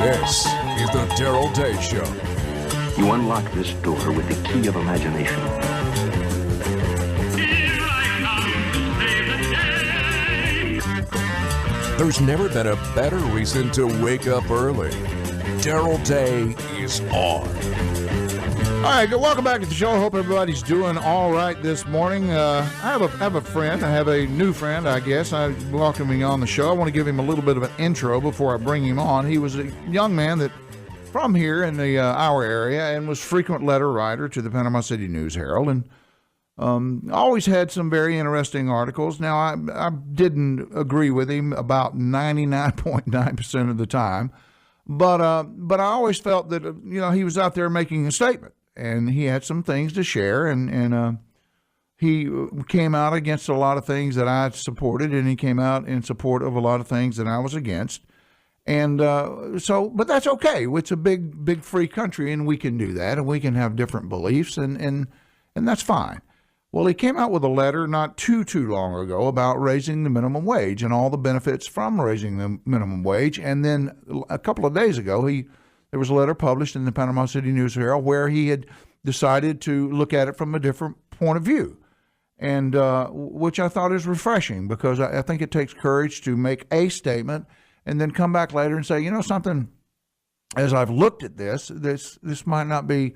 This is the Derrell Day Show. You unlock this door with the key of imagination. Here I come to save the day. There's never been a better reason to wake up early. Derrell Day is on. All right, welcome back to the show. I hope everybody's doing all right this morning. I have a friend. I have a new friend, I guess. I'm welcoming on the show. I want to give him a little bit of an intro before I bring him on. He was a young man that from here in the our area and was frequent letter writer to the Panama City News-Herald, and always had some very interesting articles. Now, I didn't agree with him about 99.9% of the time, but I always felt that he was out there making a statement. And he had some things to share, and he came out against a lot of things that I supported, and he came out in support of a lot of things that I was against. And but that's okay. It's a big free country, and we can do that, and we can have different beliefs, and that's fine. Well, he came out with a letter not too long ago about raising the minimum wage and all the benefits from raising the minimum wage. And then a couple of days ago, there was a letter published in the Panama City News-Herald where he had decided to look at it from a different point of view, and which I thought is refreshing, because I think it takes courage to make a statement and then come back later and say, something, as I've looked at this might not be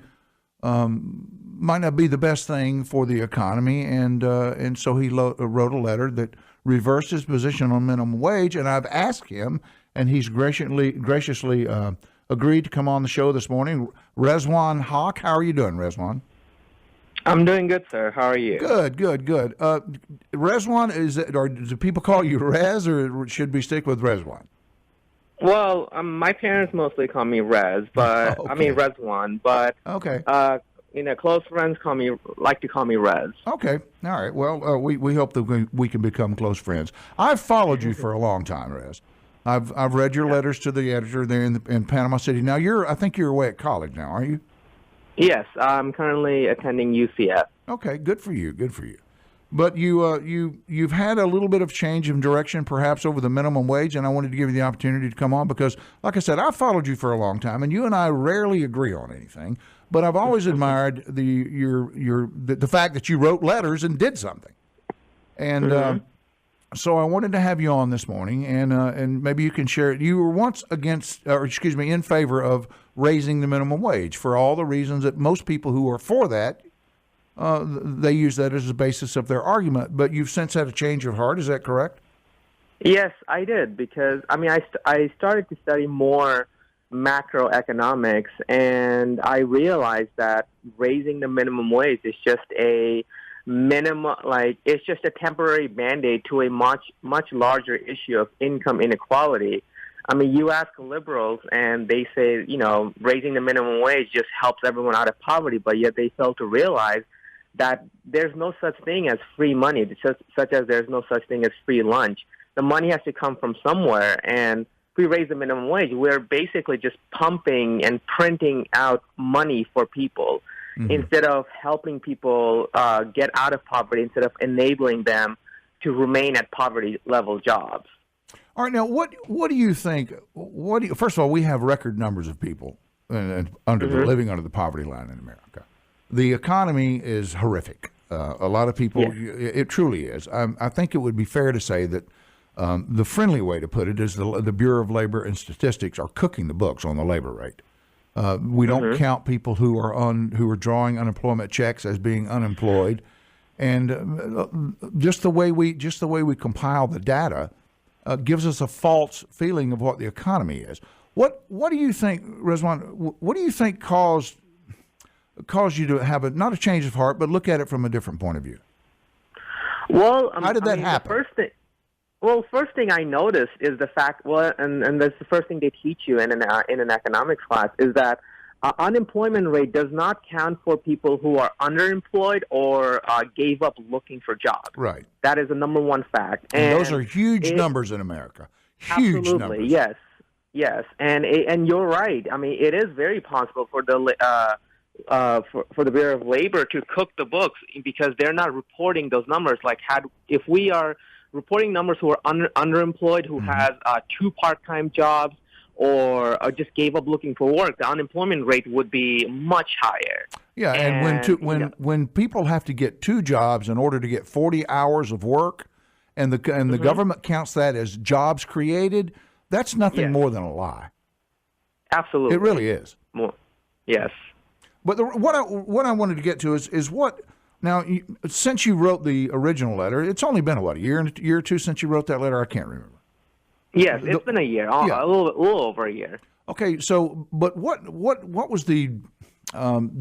the best thing for the economy, and so he wrote a letter that reversed his position on minimum wage, and I've asked him, and he's graciously agreed to come on the show this morning. Rezwan Hawk, how are you doing, Rezwan? I'm doing good, sir. How are you? Good. Rezwan, or do people call you Rez, or should we stick with Rezwan? Well, my parents mostly call me Rez, but okay. I mean Rezwan. But okay, close friends like to call me Rez. Okay, all right. Well, we hope that we can become close friends. I've followed you for a long time, Rez. I've read your letters to the editor there in Panama City. Now I think you're away at college now, are you? Yes, I'm currently attending UCF. Okay, good for you. But you've had a little bit of change in direction, perhaps over the minimum wage, and I wanted to give you the opportunity to come on because, like I said, I've followed you for a long time, and you and I rarely agree on anything. But I've always admired the fact that you wrote letters and did something, and. So I wanted to have you on this morning, and maybe you can share it. You were once in favor of raising the minimum wage for all the reasons that most people who are for that, they use that as a basis of their argument. But you've since had a change of heart. Is that correct? Yes, I did, because I started to study more macroeconomics, and I realized that raising the minimum wage is just a it's just a temporary band-aid to a much larger issue of income inequality. I mean, you ask liberals and they say, raising the minimum wage just helps everyone out of poverty, but yet they fail to realize that there's no such thing as free money, such as there's no such thing as free lunch. The money has to come from somewhere, and if we raise the minimum wage, we're basically just pumping and printing out money for people. Mm-hmm. Instead of helping people get out of poverty, instead of enabling them to remain at poverty-level jobs. All right, now, what do you think? First of all, we have record numbers of people living under the poverty line in America. The economy is horrific. A lot of people, it truly is. I think it would be fair to say that the friendly way to put it is the Bureau of Labor and Statistics are cooking the books on the labor rate. We don't count people who are drawing unemployment checks as being unemployed, and just the way we compile the data gives us a false feeling of what the economy is. What do you think, Rezwan? What do you think caused you to have not a change of heart, but look at it from a different point of view? Well, how did that happen? First thing I noticed is the fact, and that's the first thing they teach you in an economics class, is that unemployment rate does not count for people who are underemployed or gave up looking for jobs. Right. That is the number one fact. And those are huge numbers in America. Huge absolutely, numbers. Yes. And you're right. I mean, it is very possible for the Bureau of Labor to cook the books because they're not reporting those numbers. If we are reporting numbers who are underemployed, who has 2 part-time jobs, or just gave up looking for work, the unemployment rate would be much higher. Yeah, and when people have to get 2 jobs in order to get 40 hours of work, and the government counts that as jobs created, that's nothing more than a lie. Absolutely, it really is. Yes. But what I wanted to get to is what now. Since you wrote the original letter, it's only been a year or two since you wrote that letter. I can't remember. Yes, it's been a year, a little over a year. Okay, so but what was the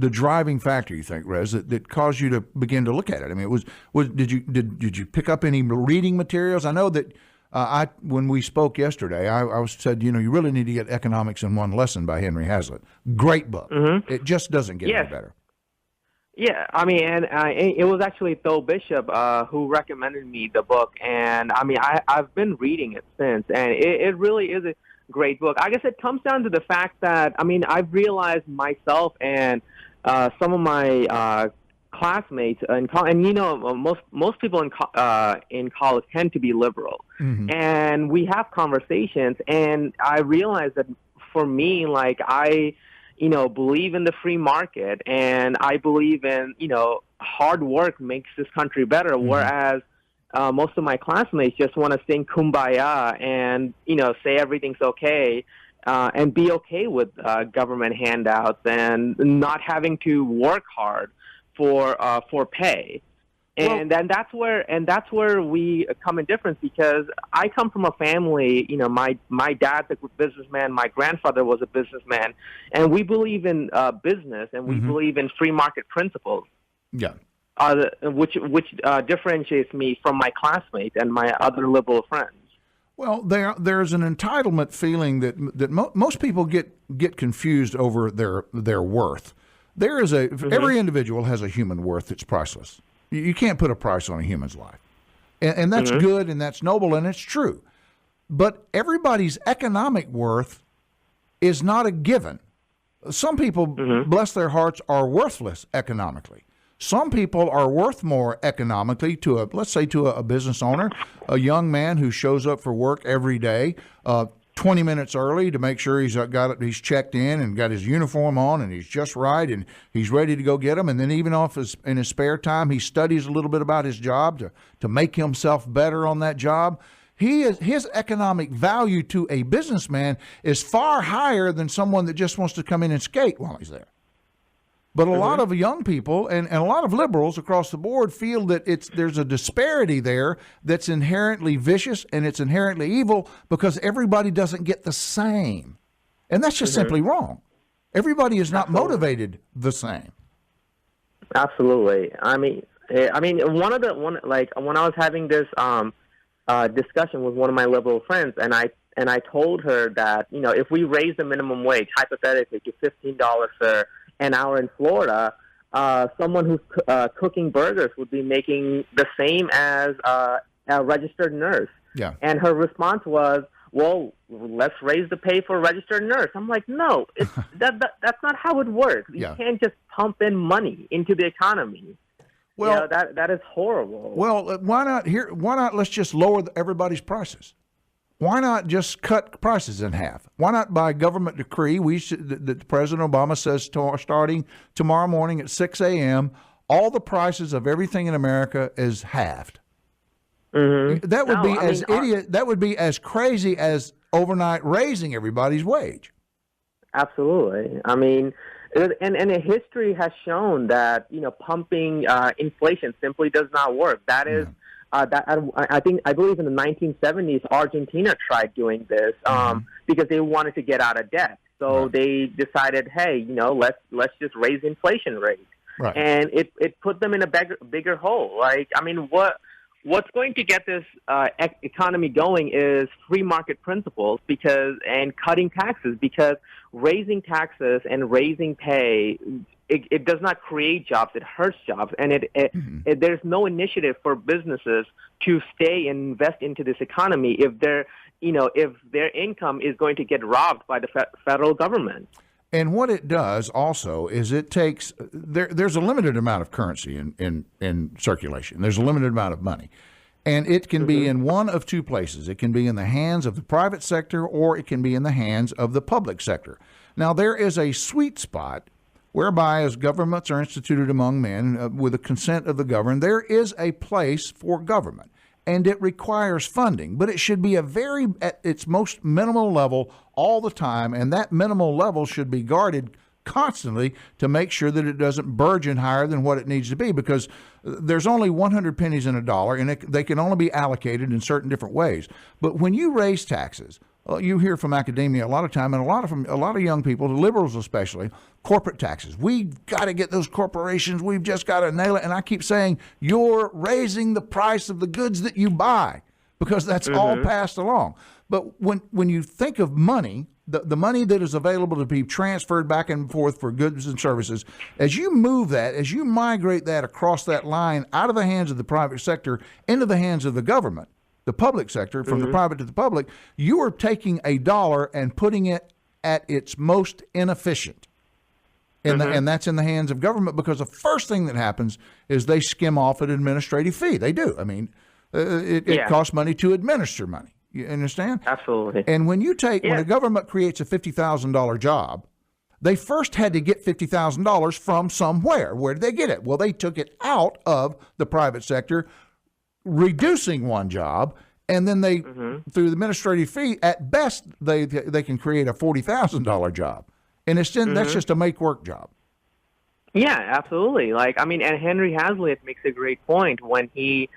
driving factor, you think, Rez, that caused you to begin to look at it? I mean, did you pick up any reading materials? I know that when we spoke yesterday, I said, you really need to get Economics in One Lesson by Henry Hazlitt. Great book. Mm-hmm. It just doesn't get any better. Yeah, I mean, and it was actually Tho Bishop who recommended me the book, and I mean, I've been reading it since, and it really is a great book. I guess it comes down to the fact that, I mean, I've realized myself and some of my classmates in college, and most people in college tend to be liberal, and we have conversations, and I realize that for me, like I believe in the free market, and I believe in hard work makes this country better, whereas most of my classmates just want to sing Kumbaya and, say everything's okay and be okay with government handouts and not having to work hard for pay. And then that's where we come in difference, because I come from a family, my dad's a businessman, my grandfather was a businessman, and we believe in business, and we believe in free market principles. Yeah. Which differentiates me from my classmates and my other liberal friends. Well, there's an entitlement feeling that most people get confused over their worth. There is every individual has a human worth that's priceless. You can't put a price on a human's life, and that's good and that's noble and it's true. But everybody's economic worth is not a given. Some people, bless their hearts, are worthless economically. Some people are worth more economically to a business owner, a young man who shows up for work every day, 20 minutes early to make sure he's checked in and got his uniform on and he's just right and he's ready to go get them. And then even in his spare time, he studies a little bit about his job to make himself better on that job. His economic value to a businessman is far higher than someone that just wants to come in and skate while he's there. But a lot of young people and a lot of liberals across the board feel that there's a disparity there that's inherently vicious and it's inherently evil because everybody doesn't get the same. And that's just simply wrong. Everybody is not motivated the same. Absolutely. I mean, when I was having this discussion with one of my liberal friends, and I told her that, if we raise the minimum wage hypothetically to $15 for an hour in Florida, someone who's cooking burgers would be making the same as a registered nurse. Yeah. And her response was, well, let's raise the pay for a registered nurse. I'm like, no, that's not how it works. You can't just pump in money into the economy. Well, that is horrible. Well, why not let's just lower everybody's prices? Why not just cut prices in half? Why not by government decree? That President Obama says starting tomorrow morning at 6 a.m., all the prices of everything in America is halved. That would be as crazy as overnight raising everybody's wage. Absolutely. I mean, and history has shown that pumping inflation simply does not work. That is. I believe in the 1970s, Argentina tried doing this because they wanted to get out of debt. So they decided, hey, let's just raise inflation rate, and it put them in a bigger hole. Like, I mean, what's going to get this economy going is free market principles and cutting taxes, because raising taxes and raising pay. It does not create jobs; it hurts jobs, and there's no initiative for businesses to stay and invest into this economy if their income is going to get robbed by the federal government. And what it does also is it takes there's a limited amount of currency in circulation. There's a limited amount of money, And it can be in one of two places. It can be in the hands of the private sector, or it can be in the hands of the public sector. Now, there is a sweet spot whereby, as governments are instituted among men with the consent of the governed, there is a place for government, and it requires funding, but it should be at its most minimal level all the time, and that minimal level should be guarded constantly to make sure that it doesn't burgeon higher than what it needs to be, because there's only 100 pennies in a dollar, and they can only be allocated in certain different ways. But when you raise taxes, you hear from academia a lot of time, and a lot of young people, the liberals especially, corporate taxes. We've got to get those corporations. We've just got to nail it. And I keep saying, you're raising the price of the goods that you buy, because that's all passed along. But when you think of money, the money that is available to be transferred back and forth for goods and services, as you move that, as you migrate that across that line out of the hands of the private sector into the hands of the government, the public sector, from the private to the public, you are taking a dollar and putting it at its most inefficient. And that's in the hands of government, because the first thing that happens is they skim off an administrative fee. They do. I mean, it costs money to administer money. You understand? Absolutely. And when when a government creates a $50,000 job, they first had to get $50,000 from somewhere. Where did they get it? Well, they took it out of the private sector, reducing one job, and then they, through the administrative fee, at best, they can create a $40,000 job. And that's just a make-work job. Yeah, absolutely. And Henry Hazlitt makes a great point when he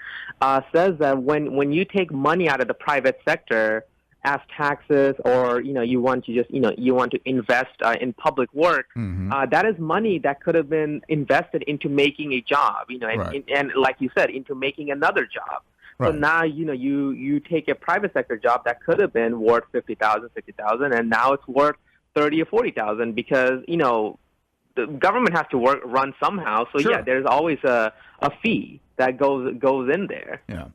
says that when you take money out of the private sector as taxes, or you want to invest in public work, that is money that could have been invested into making a job, and like you said, into making another job. Right. So now you take a private sector job that could have been worth $50,000, and now it's worth $30,000 or $40,000, because the government has to run somehow. So there's always a fee that goes in there. Yeah.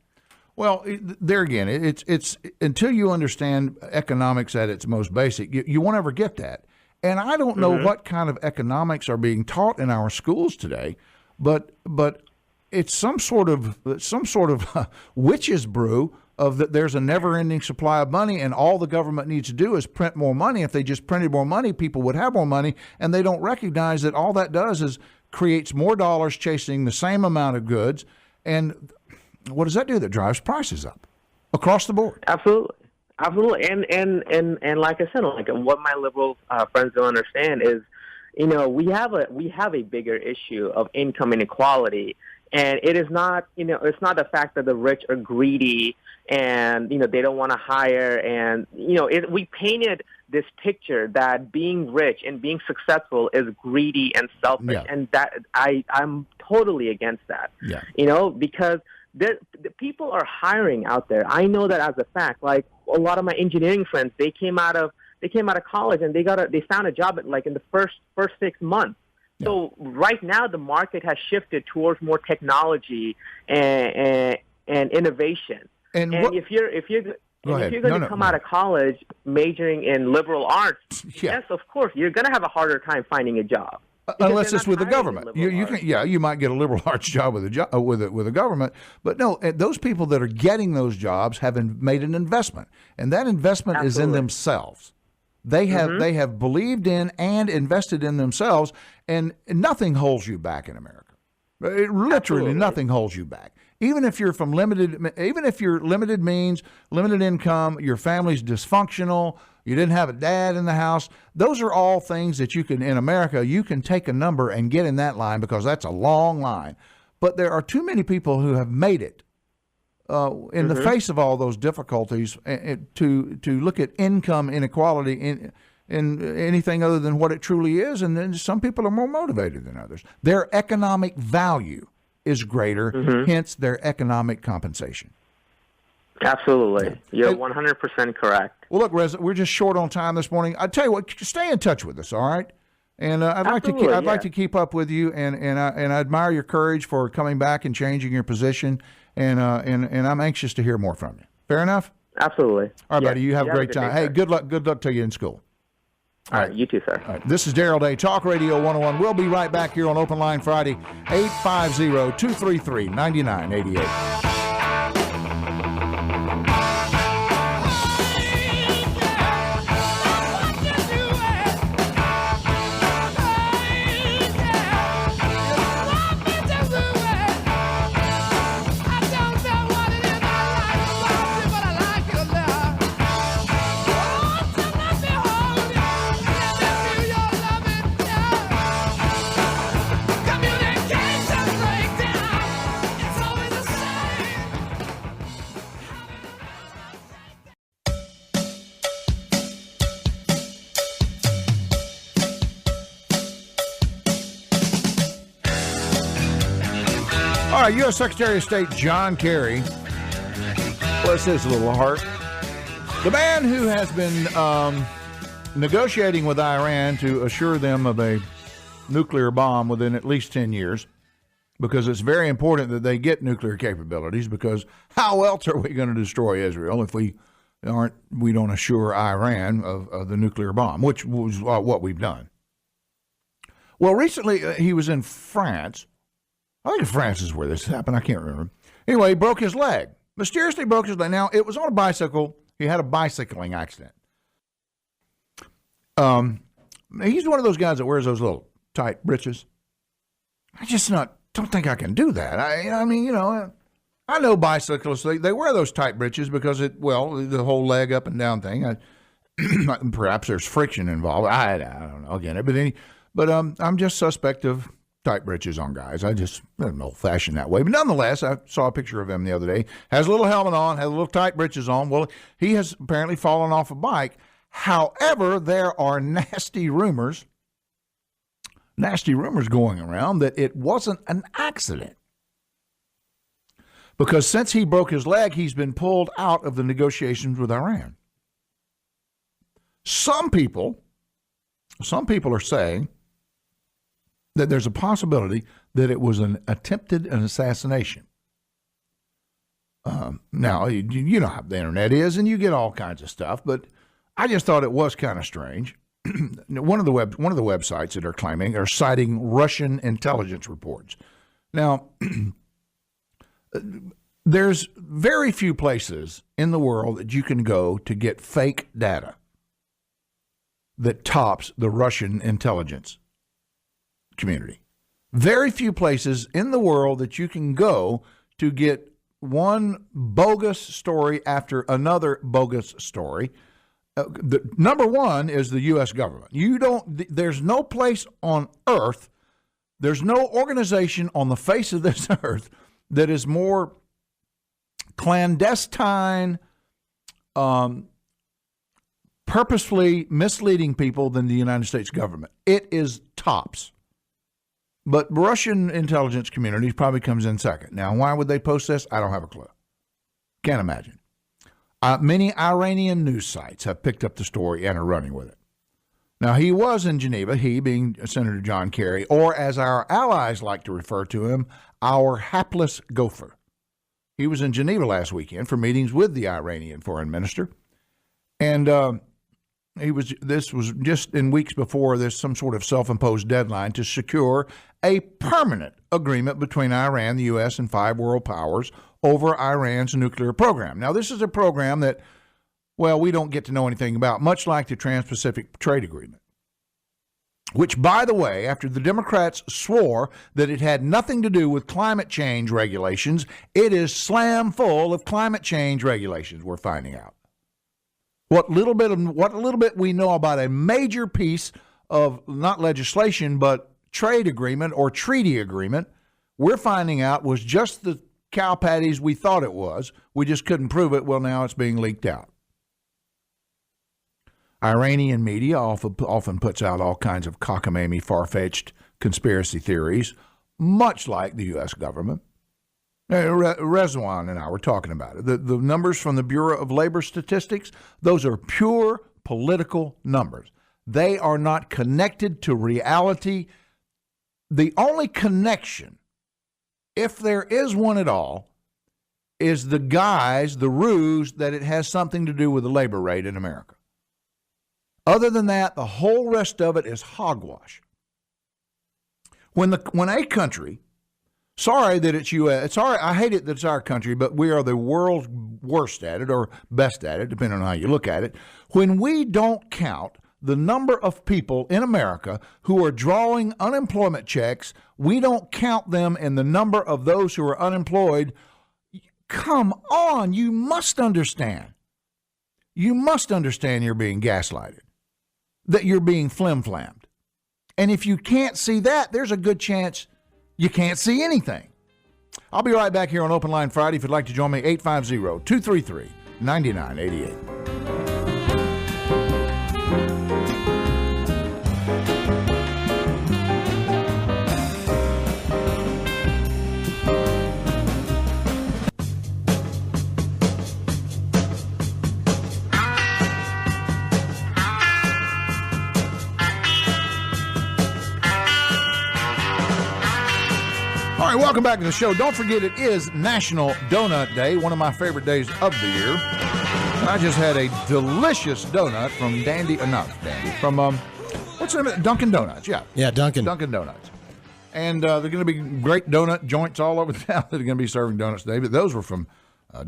Well, there again, it's until you understand economics at its most basic, you won't ever get that. And I don't know what kind of economics are being taught in our schools today, but it's some sort of witch's brew of that there's a never-ending supply of money, and all the government needs to do is print more money. If they just printed more money, people would have more money, and they don't recognize that all that does is creates more dollars chasing the same amount of goods. And what does that do? That drives prices up across the board. Absolutely. And like I said, what my liberal friends don't understand is, we have a bigger issue of income inequality. And it is not, it's not the fact that the rich are greedy and, they don't want to hire. And, we painted this picture that being rich and being successful is greedy and selfish. Yeah. And that I'm totally against that, because the people are hiring out there. I know that as a fact. Like a lot of my engineering friends, they came out of college and they found a job in the first 6 months. So right now, the market has shifted towards more technology and innovation. And if you're going to come out of college majoring in liberal arts, yes, of course, you're going to have a harder time finding a job. Unless it's with the government, you might get a liberal arts job with a government, but no, those people that are getting those jobs have made an investment, and that investment is in themselves. They have believed in and invested in themselves, and nothing holds you back in America. Literally nothing holds you back. Even if you're limited means, limited income, your family's dysfunctional, you didn't have a dad in the house, those are all things that in America, you can take a number and get in that line, because that's a long line. But there are too many people who have made it in the face of all those difficulties to look at income inequality in anything other than what it truly is. And then some people are more motivated than others. Their economic value is greater, hence their economic compensation. Absolutely. You're 100% correct. Well, look, Rez, we're just short on time this morning. I tell you what, stay in touch with us, all right? And I'd like to keep up with you, and I admire your courage for coming back and changing your position, and I'm anxious to hear more from you. Fair enough? Absolutely. All right, buddy. You have a great time. Hey, good luck to you in school. All right, you too, sir. All right. This is Derrell Day, Talk Radio 101. We'll be right back here on Open Line Friday, 850-233-9988. All right, U.S. Secretary of State John Kerry, bless his little heart, the man who has been negotiating with Iran to assure them of a nuclear bomb within at least 10 years, because it's very important that they get nuclear capabilities, because how else are we going to destroy Israel if we don't assure Iran of the nuclear bomb, which was what we've done. Well, recently he was in France. I think France is where this happened. I can't remember. Anyway, he broke his leg. Mysteriously broke his leg. Now, it was on a bicycle. He had a bicycling accident. He's one of those guys that wears those little tight breeches. I just don't think I can do that. I mean, I know bicyclists, they wear those tight breeches because the whole leg up and down thing. Perhaps there's friction involved. I don't know. Again, but I'm just suspect of tight breeches on guys. I'm old-fashioned that way. But nonetheless, I saw a picture of him the other day. Has a little helmet on, has a little tight breeches on. Well, he has apparently fallen off a bike. However, there are nasty rumors going around that it wasn't an accident. Because since he broke his leg, he's been pulled out of the negotiations with Iran. Some people are saying that there's a possibility that it was an assassination. Now, you know how the internet is, and you get all kinds of stuff, but I just thought it was kind of strange. One of the websites that are claiming are citing Russian intelligence reports. Now, there's very few places in the world that you can go to get fake data that tops the Russian intelligence community. Very few places in the world that you can go to get one bogus story after another bogus story. The number one is the U.S. government. There's no place on earth, there's no organization on the face of this earth that is more clandestine, purposefully misleading people than the United States government. It is tops. But Russian intelligence community probably comes in second. Now, why would they post this? I don't have a clue. Can't imagine. Many Iranian news sites have picked up the story and are running with it. Now, he was in Geneva, he being Senator John Kerry, or as our allies like to refer to him, our hapless gopher. He was in Geneva last weekend for meetings with the Iranian foreign minister. And this was just in weeks before there's some sort of self-imposed deadline to secure a permanent agreement between Iran, the U.S., and 5 world powers over Iran's nuclear program. Now, this is a program that, we don't get to know anything about, much like the Trans-Pacific Trade Agreement, which, by the way, after the Democrats swore that it had nothing to do with climate change regulations, it is slam full of climate change regulations, we're finding out. What little bit we know about a major piece of not legislation but trade agreement or treaty agreement, we're finding out was just the cow patties we thought it was. We just couldn't prove it. Well, now it's being leaked out. Iranian media often puts out all kinds of cockamamie, far-fetched conspiracy theories, much like the U.S. government. Rezwan and I were talking about it. The numbers from the Bureau of Labor Statistics, those are pure political numbers. They are not connected to reality. The only connection, if there is one at all, is the ruse that it has something to do with the labor rate in America. Other than that, the whole rest of it is hogwash. When a country, sorry that it's U.S., I hate it that it's our country, but we are the world's worst at it, or best at it, depending on how you look at it. When we don't count the number of people in America who are drawing unemployment checks, we don't count them in the number of those who are unemployed. Come on, you must understand. You must understand you're being gaslighted, that you're being flim-flammed. And if you can't see that, there's a good chance you can't see anything. I'll be right back here on Open Line Friday. If you'd like to join me, 850-233-9988. Welcome back to the show. Don't forget, it is National Donut Day, one of my favorite days of the year. And I just had a delicious donut from what's the name? Dunkin' Donuts, yeah. Yeah, Dunkin'. Dunkin' Donuts. And there are going to be great donut joints all over town that are going to be serving donuts today, but those were from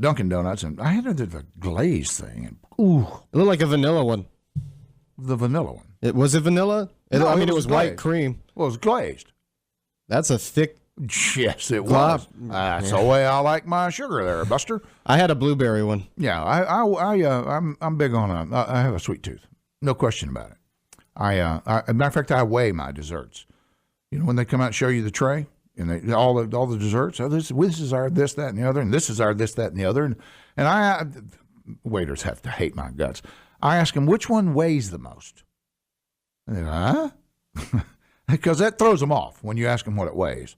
Dunkin' Donuts. And I had the glaze thing. And, ooh. It looked like a vanilla one. The vanilla one. Was it vanilla? No, it was white glazed. cream. Well, it was glazed. That's a thick. Yes, it was. That's the way I like my sugar there, Buster. I had a blueberry one. Yeah, I'm big on I have a sweet tooth, no question about it. As a matter of fact, I weigh my desserts. You know, when they come out and show you the tray and all the desserts. Oh, this is our this, that, and the other, and this is our this, that, and the other, and waiters have to hate my guts. I ask them which one weighs the most. And they go, huh? Because that throws them off when you ask them what it weighs.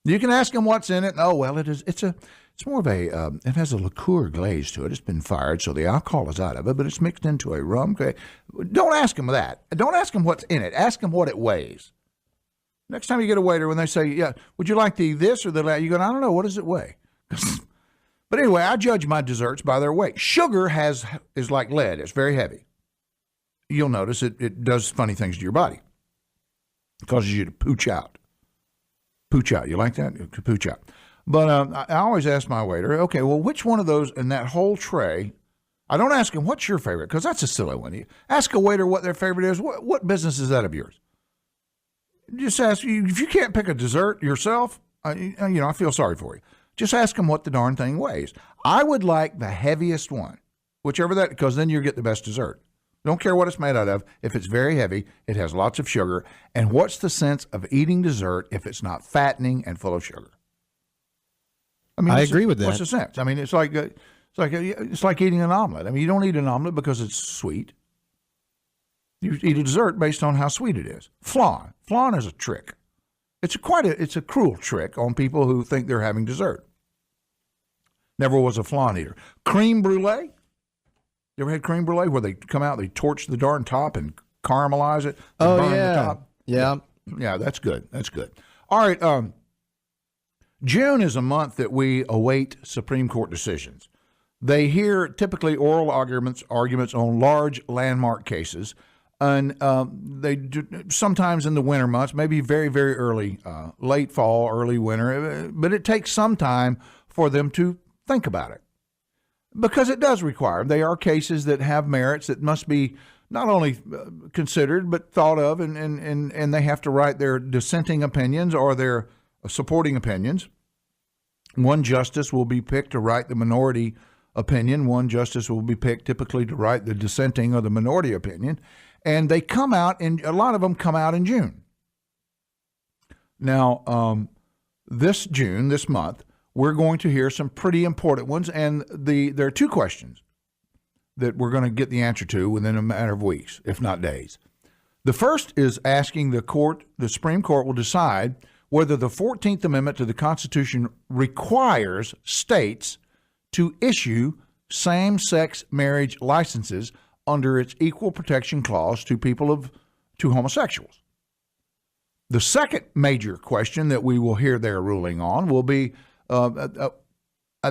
You can ask them what's in it. Oh, well, it's more of a, it has a liqueur glaze to it. It's been fired, so the alcohol is out of it, but it's mixed into a rum. Don't ask them that. Don't ask them what's in it. Ask them what it weighs. Next time you get a waiter, when they say, yeah, would you like the this or the that? You go, I don't know. What does it weigh? But anyway, I judge my desserts by their weight. Sugar is like lead. It's very heavy. You'll notice it does funny things to your body. It causes you to pooch out. Pooch out. You like that? Pooch out. But I always ask my waiter, okay, well, which one of those in that whole tray? I don't ask him, what's your favorite? Because that's a silly one. You ask a waiter what their favorite is. What business is that of yours? Just ask, if you can't pick a dessert yourself, I feel sorry for you. Just ask them what the darn thing weighs. I would like the heaviest one, because then you get the best dessert. Don't care what it's made out of. If it's very heavy, it has lots of sugar. And what's the sense of eating dessert if it's not fattening and full of sugar? I mean, I agree with that. What's the sense? I mean, it's like eating an omelet. I mean, you don't eat an omelet because it's sweet. You eat a dessert based on how sweet it is. Flan is a trick. It's a cruel trick on people who think they're having dessert. Never was a flan eater. Creme brulee. You ever had creme brulee where they come out, they torch the darn top and caramelize it? Oh, burn yeah. The top? Yeah. Yeah, that's good. That's good. All right. June is a month that we await Supreme Court decisions. They hear typically oral arguments on large landmark cases. And they do sometimes in the winter months, maybe very, very early, late fall, early winter. But it takes some time for them to think about it. Because it does require. They are cases that have merits that must be not only considered but thought of, and they have to write their dissenting opinions or their supporting opinions. One justice will be picked to write the minority opinion. One justice will be picked typically to write the dissenting or the minority opinion. And they come out, and a lot of them come out in June. Now, this month, we're going to hear some pretty important ones, and there are two questions that we're going to get the answer to within a matter of weeks, if not days. The first is asking the Supreme Court will decide whether the 14th Amendment to the Constitution requires states to issue same-sex marriage licenses under its Equal Protection Clause to homosexuals. The second major question that we will hear their ruling on will be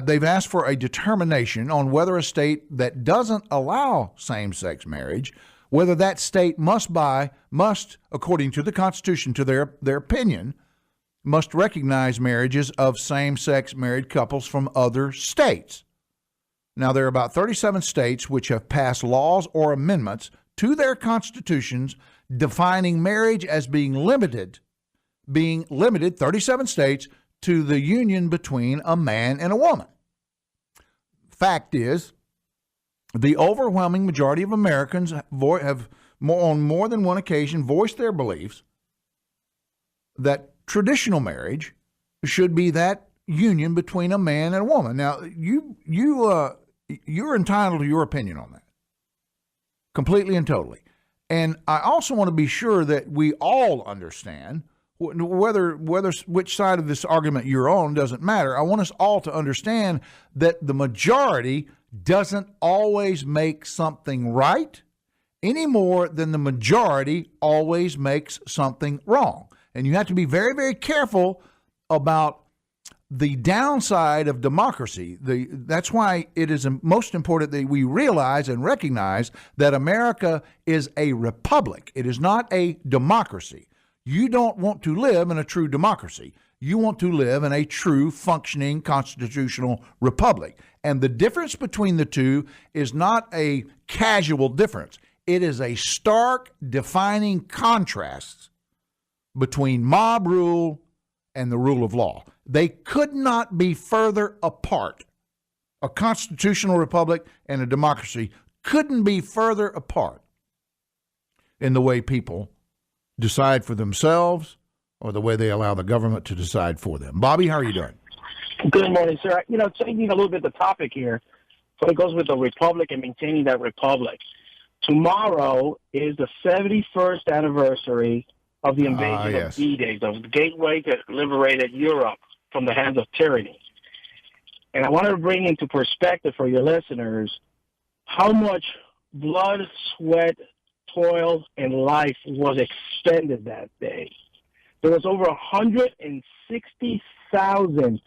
they've asked for a determination on whether a state that doesn't allow same-sex marriage, whether that state must, according to the Constitution, to their opinion, must recognize marriages of same-sex married couples from other states. Now, there are about 37 states which have passed laws or amendments to their constitutions defining marriage as being limited, 37 states, to the union between a man and a woman. Fact is, the overwhelming majority of Americans have on more than one occasion voiced their beliefs that traditional marriage should be that union between a man and a woman. Now, you're entitled to your opinion on that, completely and totally. And I also want to be sure that we all understand, which side of this argument you're on doesn't matter. I want us all to understand that the majority doesn't always make something right any more than the majority always makes something wrong. And you have to be very, very careful about the downside of democracy, that's why it is most important that we realize and recognize that America is a republic. It is not a democracy. You don't want to live in a true democracy. You want to live in a true functioning constitutional republic. And the difference between the two is not a casual difference. It is a stark defining contrast between mob rule and the rule of law. They could not be further apart. A constitutional republic and a democracy couldn't be further apart in the way people decide for themselves or the way they allow the government to decide for them. Bobby, how are you doing? Good morning, sir. Changing a little bit the topic here, so it goes with the republic and maintaining that republic. Tomorrow is the 71st anniversary of the invasion of D-Day, the gateway that liberated Europe from the hands of tyranny. And I wanted to bring into perspective for your listeners how much blood, sweat, toil, and life was expended that day. There was over 160,000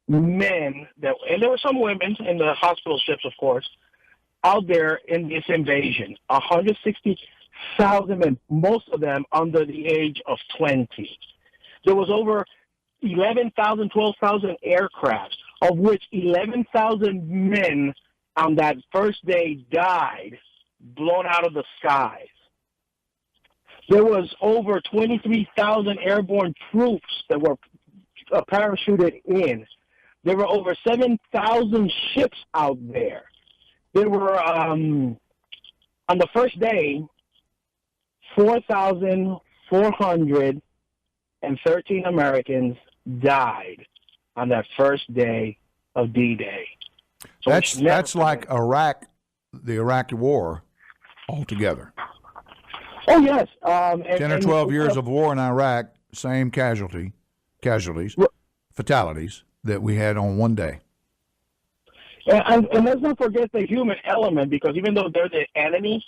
men, and there were some women in the hospital ships, of course, out there in this invasion. 160,000 men, most of them under the age of 20. There was over 11,000, 12,000 aircraft, of which 11,000 men on that first day died, blown out of the skies. There was over 23,000 airborne troops that were parachuted in. There were over 7,000 ships out there. There were, on the first day, 4,413 Americans died on that first day of D-Day. So that's like Iraq, the Iraqi War altogether. Oh, yes. 10 or 12 years of war in Iraq, same casualties, fatalities that we had on one day. And let's not forget the human element, because even though they're the enemy,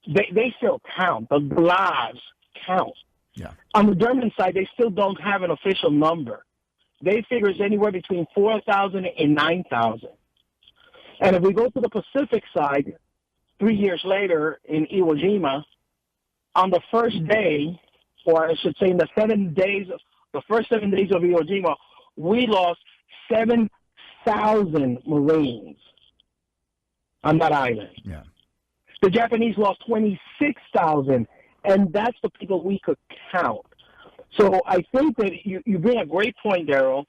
they still count. The lives count. Yeah. On the German side, they still don't have an official number. They figure it's anywhere between 4,000 and 9,000. And if we go to the Pacific side, 3 years later in Iwo Jima, on the first day, or I should say in the first 7 days of Iwo Jima, we lost 7,000 Marines on that island. Yeah. The Japanese lost 26,000, and that's the people we could count. So I think that you bring a great point, Derrell,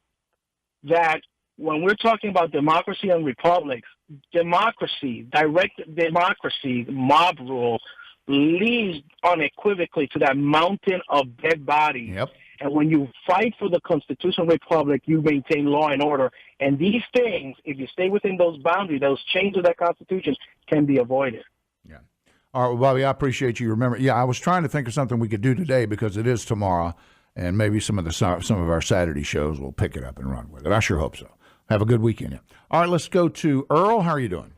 that when we're talking about democracy and republics, democracy, direct democracy, mob rule, leads unequivocally to that mountain of dead bodies. Yep. And when you fight for the constitutional republic, you maintain law and order. And these things, if you stay within those boundaries, those chains of that constitution can be avoided. Yeah. All right, well, Bobby, I appreciate you remembering. Yeah, I was trying to think of something we could do today because it is tomorrow, and maybe some of our Saturday shows will pick it up and run with it. I sure hope so. Have a good weekend. Yeah. All right, let's go to Earl. How are you doing?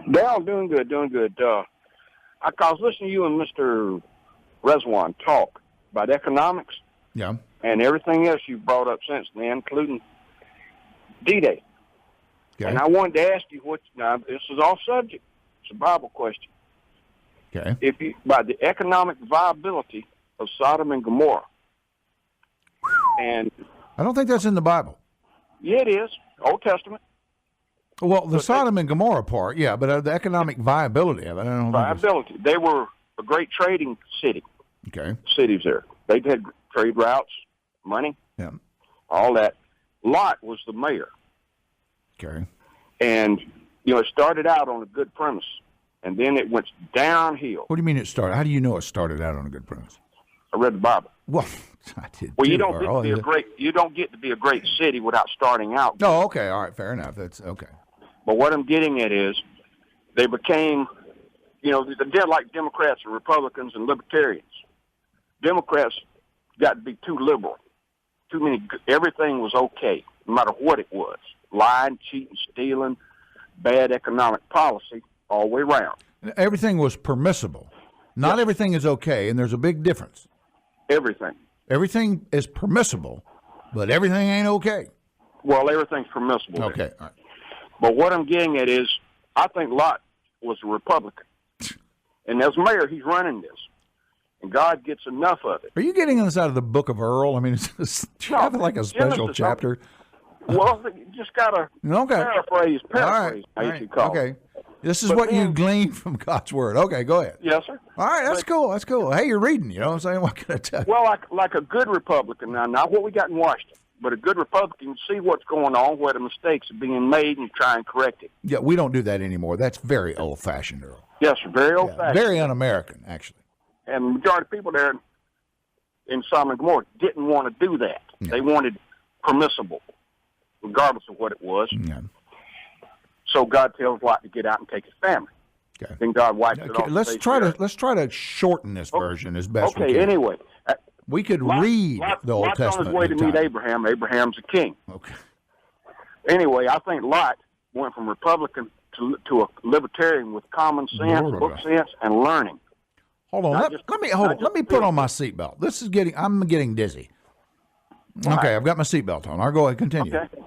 Derrell, doing good. I was listening to you and Mr. Rezwan talk about economics. Yeah. And everything else you brought up since then, including D-Day. Okay. And I wanted to ask you now this is off subject. It's a Bible question. Okay. By the economic viability of Sodom and Gomorrah. And I don't think that's in the Bible. yeah, it is. Old Testament. Well, the Sodom and Gomorrah part, yeah, but the economic viability of it, I don't know. Viability. They were a great trading city. Okay. Cities there. They had trade routes, money, Yeah. all that. Lot was the mayor. Okay. And, it started out on a good premise, and then it went downhill. What do you mean it started? How do you know it started out on a good premise? I read the Bible. Well, I did. Well, too, you don't get Earl. to be a great city without starting out. Oh, okay. All right. Fair enough. That's okay. But what I'm getting at is they became, they're like Democrats and Republicans and Libertarians. Democrats got to be too liberal. Everything was okay, no matter what it was. Lying, cheating, stealing, bad economic policy all the way around. Everything was permissible. Not everything is okay, and there's a big difference. Everything. Everything is permissible, but everything ain't okay. Well, everything's permissible there. Okay, all right. But what I'm getting at is, I think Lot was a Republican. And as mayor, he's running this. And God gets enough of it. Are you getting this out of the Book of Earl? I mean, do you have like a special Genesis, chapter? Well, you just got to paraphrase, All right. I should call it. Okay. This is what you glean from God's Word. Okay, go ahead. Yes, sir. All right, that's cool. That's cool. Hey, you're reading, you know what I'm saying? What can I tell you? Well, like a good Republican, now, not what we got in Washington, but a good Republican see what's going on, where the mistakes are being made, and try and correct it. Yeah, we don't do that anymore. That's very old-fashioned, Earl. Yes, sir, very old-fashioned. Very un-American, actually. And the majority of people there in Sodom and Gomorrah didn't want to do that. Yeah. They wanted permissible, regardless of what it was. Yeah. So God tells Lot to get out and take his family. Okay. Then God wipes it Okay, off. let's try to shorten this version as best we Okay, can. anyway. We could read the Old Lot's Testament. on his way to meet Abraham. Abraham's a king. Okay. Anyway, I think Lot went from Republican to a libertarian with common sense, book sense, and learning. Hold on. Let me put on my seatbelt. I'm getting dizzy. Okay, I've got my seatbelt on. I'll go ahead and continue. Okay.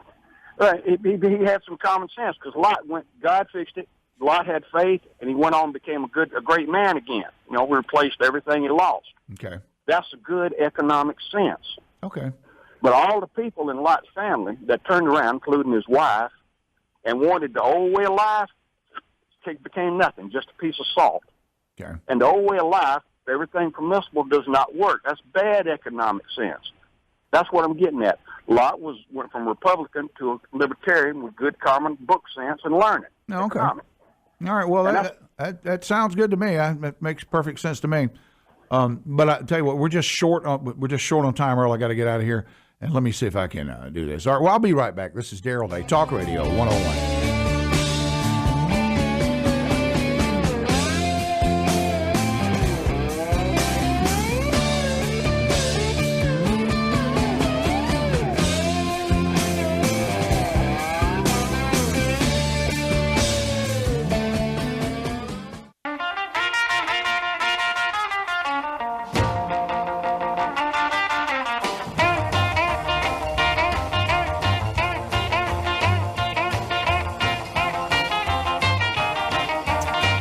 Right. He had some common sense because God fixed it. Lot had faith, and he went on and became a great man again. You know, replaced everything he lost. Okay. That's a good economic sense. Okay. But all the people in Lot's family that turned around, including his wife, and wanted the old way of life, became nothing, just a piece of salt. Okay. And the old way of life, everything permissible, does not work. That's bad economic sense. That's what I'm getting at. Lot went from Republican to a libertarian with good common book sense and learning. Okay. Economic. All right. Well, that sounds good to me. That makes perfect sense to me. But I tell you what, we're just short on time, Earl. I got to get out of here, and let me see if I can do this. All right. Well, I'll be right back. This is Derrell Day, Talk Radio 101.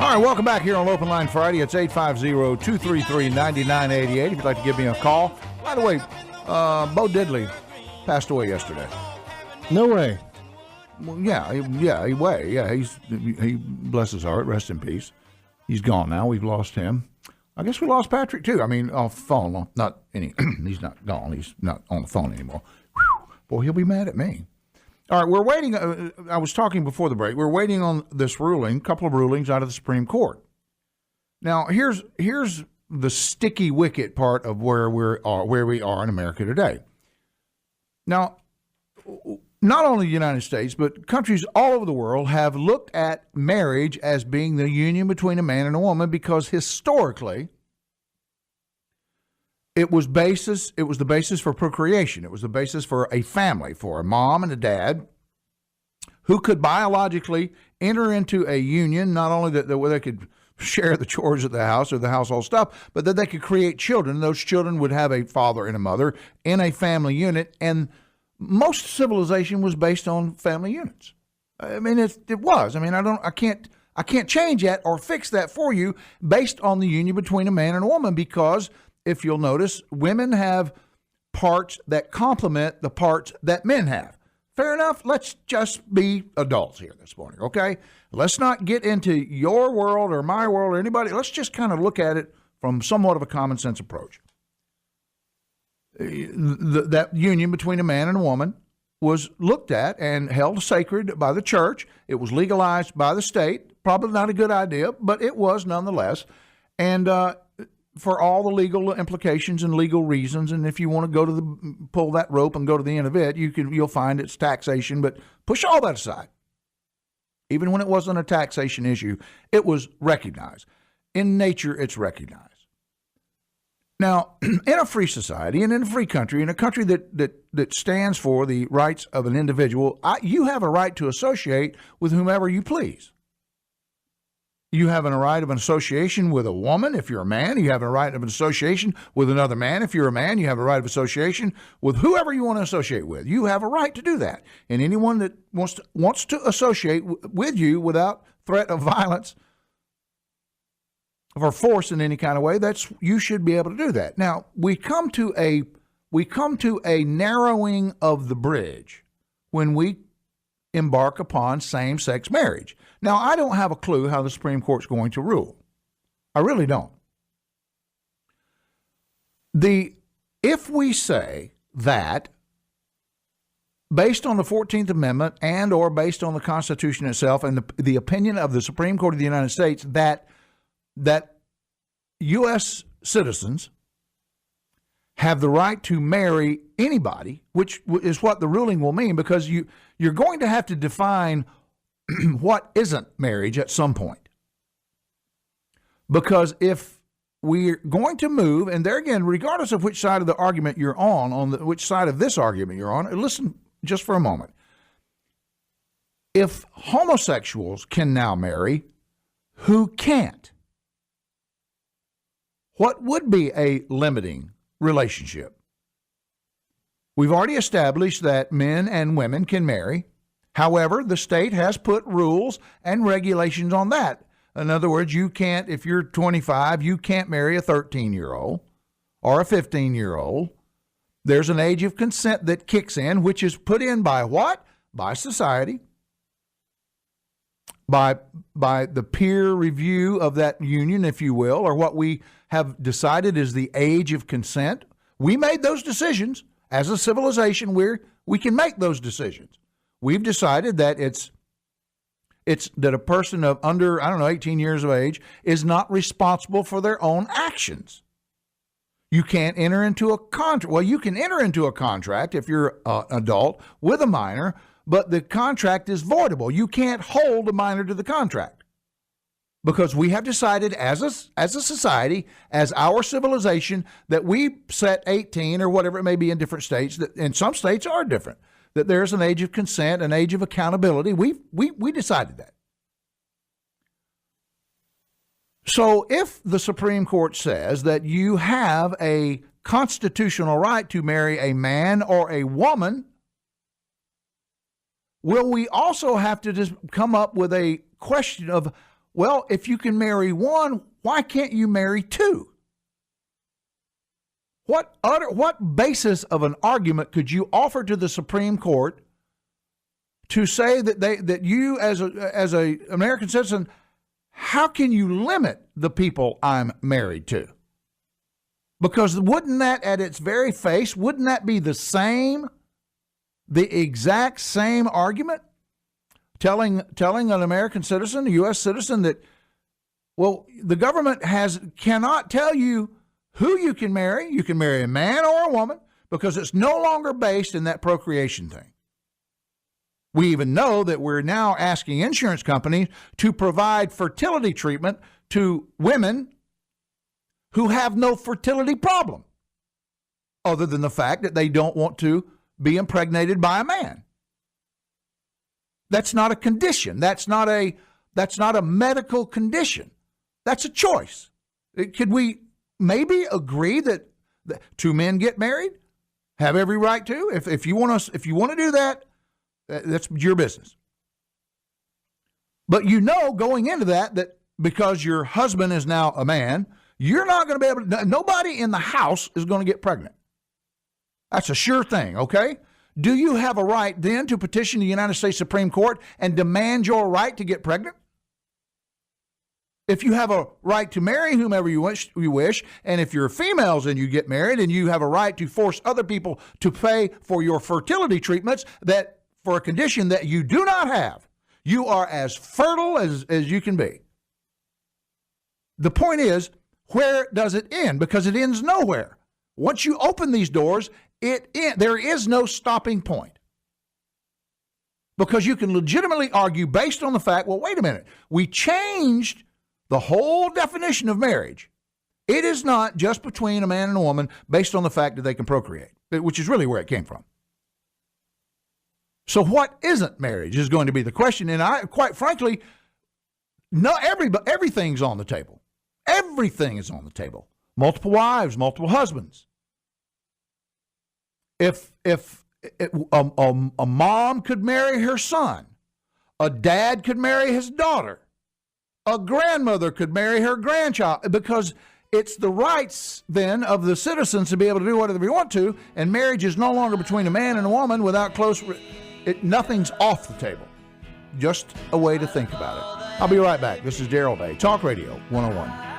All right, welcome back here on Open Line Friday. It's 850-233-9988 if you'd like to give me a call. By the way, Bo Diddley passed away yesterday. No way. Well, he bless his heart, rest in peace. He's gone now. We've lost him. I guess we lost Patrick too. I mean, off phone, not any. He's not gone. He's not on the phone anymore. Whew. Boy, he'll be mad at me. All right, we're waiting. I was talking before the break. We're waiting on this ruling, a couple of rulings out of the Supreme Court. Now, here's the sticky wicket part of where we are in America today. Now, not only the United States, but countries all over the world have looked at marriage as being the union between a man and a woman because historically it was the basis for procreation. It was the basis for a family, for a mom and a dad who could biologically enter into a union, not only that where they could share the chores of the house or the household stuff, but that they could create children. Those children would have a father and a mother in a family unit, and most civilization was based on family units. I mean, it was. I mean, I can't change that or fix that for you based on the union between a man and a woman, because if you'll notice, women have parts that complement the parts that men have. Fair enough? Let's just be adults here this morning, okay? Let's not get into your world or my world or anybody. Let's just kind of look at it from somewhat of a common sense approach. That union between a man and a woman was looked at and held sacred by the church. It was legalized by the state. Probably not a good idea, but it was nonetheless. And for all the legal implications and legal reasons, and if you want to go to pull that rope and go to the end of it, you'll find it's taxation. But push all that aside. Even when it wasn't a taxation issue, it was recognized. In nature, it's recognized. Now, in a free society and in a free country, in a country that stands for the rights of an individual, you have a right to associate with whomever you please. You have a right of an association with a woman if you're a man. You have a right of an association with another man. If you're a man, you have a right of association with whoever you want to associate with. You have a right to do that. And anyone that wants to associate with you without threat of violence or force in any kind of way, you should be able to do that. Now, we come to a narrowing of the bridge when we embark upon same-sex marriage. Now, I don't have a clue how the Supreme Court's going to rule. I really don't. If we say that, based on the 14th Amendment and or based on the Constitution itself and the opinion of the Supreme Court of the United States, that U.S. citizens have the right to marry anybody, which is what the ruling will mean, because you're going to have to define what isn't marriage at some point. Because if we're going to move, and there again, regardless of which side of the argument you're on which side of this argument you're on, listen just for a moment. If homosexuals can now marry, who can't? What would be a limiting relationship? We've already established that men and women can marry. However, the state has put rules and regulations on that. In other words, you can't, if you're 25, you can't marry a 13-year-old or a 15-year-old. There's an age of consent that kicks in, which is put in by what? By society, by the peer review of that union, if you will, or what we have decided is the age of consent. We made those decisions. As a civilization, we can make those decisions. We've decided that it's that a person of under, 18 years of age is not responsible for their own actions. You can't enter into a contract. Well, you can enter into a contract if you're an adult with a minor, but the contract is voidable. You can't hold a minor to the contract because we have decided as a society, as our civilization, that we set 18 or whatever it may be in different states, that in some states are different, that there's an age of consent, an age of accountability. We decided that. So if the Supreme Court says that you have a constitutional right to marry a man or a woman, will we also have to just come up with a question of, well, if you can marry one, why can't you marry two? What basis of an argument could you offer to the Supreme Court to say that you as a American citizen, how can you limit the people I'm married to? Because wouldn't that at its very face, wouldn't that be the exact same argument? Telling an American citizen, a U.S. citizen, that, well, the government cannot tell you who you can marry. You can marry a man or a woman because it's no longer based in that procreation thing. We even know that we're now asking insurance companies to provide fertility treatment to women who have no fertility problem, other than the fact that they don't want to be impregnated by a man. That's not a condition. That's not a medical condition. That's a choice. Could we maybe agree that two men get married, have every right to? If you want to do that, that's your business. But going into that because your husband is now a man, you're not going to be able to, nobody in the house is going to get pregnant. That's a sure thing, okay? Do you have a right then to petition the United States Supreme Court and demand your right to get pregnant? If you have a right to marry whomever you wish, and if you're females and you get married and you have a right to force other people to pay for your fertility treatments that for a condition that you do not have, you are as fertile as you can be. The point is, where does it end? Because it ends nowhere. Once you open these doors, there is no stopping point. Because you can legitimately argue based on the fact, well, wait a minute, we changed the whole definition of marriage. It is not just between a man and a woman based on the fact that they can procreate, which is really where it came from. So what isn't marriage is going to be the question. And quite frankly, No, everything's on the table. Everything is on the table. Multiple wives, multiple husbands. If a mom could marry her son, a dad could marry his daughter, a grandmother could marry her grandchild, because it's the rights then of the citizens to be able to do whatever they want to, and marriage is no longer between a man and a woman without nothing's off the table. Just a way to think about it. I'll be right back. This is Derrell Day, Talk Radio 101.